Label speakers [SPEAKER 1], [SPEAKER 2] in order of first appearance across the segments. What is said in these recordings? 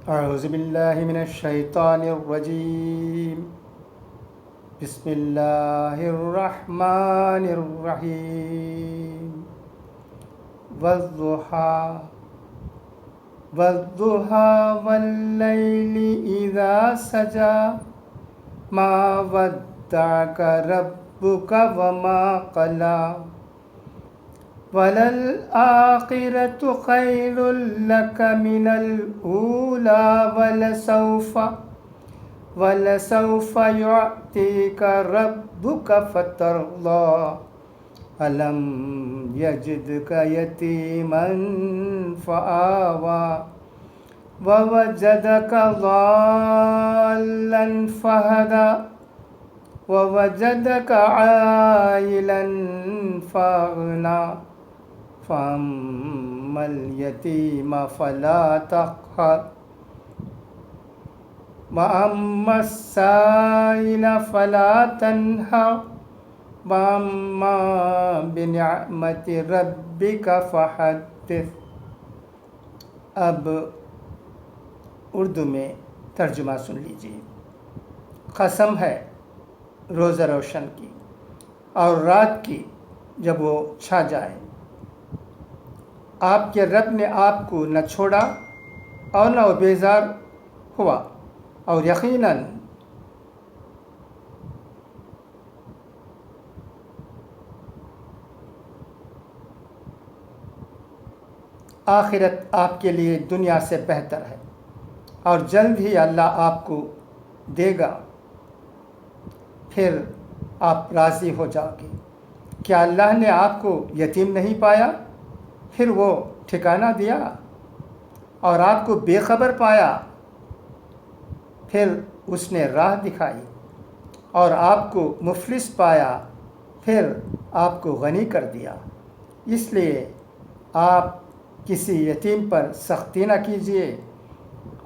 [SPEAKER 1] अऊज़ुबिल्लाहि मिनश्शैतानिर्रजीम। बिस्मिल्लाहिर्रहमानिर्रहीम। वद्दुहा वद्दुहा वल्लैलि इज़ा सजा मा वद्दअक रब्बुक वमा क़ला वलल आखिरतु खैरुल लक मिनल ऊला वलसौफ युअतीका रब्बुक फतरदा अलम यजिदका यतीमन फआवा ववजदका ज़ाल्लन फहदा ववजदका आइलन फअगना फअम्मल यतीम फला तक़हर वअम्मस साइल फला तन्हर वअम्मा बिनिअमति रब्बिका फहद्दिस। अब उर्दू में तर्जुमा सुन लीजिए। कसम है रोज़ा रोशन की और रात की जब वो छा जाए, आपके रब ने आपको न छोड़ा और न वो बेजार हुआ, और यकीनन आखिरत आपके लिए दुनिया से बेहतर है और जल्द ही अल्लाह आपको देगा, फिर आप राज़ी हो जाओगे। क्या अल्लाह ने आपको यतीम नहीं पाया, फिर वो ठिकाना दिया, और आपको बेखबर पाया, फिर उसने राह दिखाई, और आपको मुफलिस पाया, फिर आपको गनी कर दिया। इसलिए आप किसी यतीम पर सख्ती न कीजिए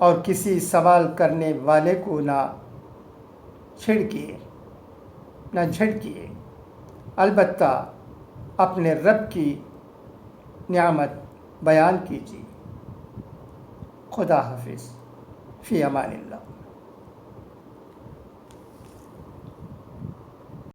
[SPEAKER 1] और किसी सवाल करने वाले को ना झिड़किए। अलबत्ता अपने रब की नियामत बयान कीजिए। खुदा हाफिज़। फ़ी अमानिल्लाह।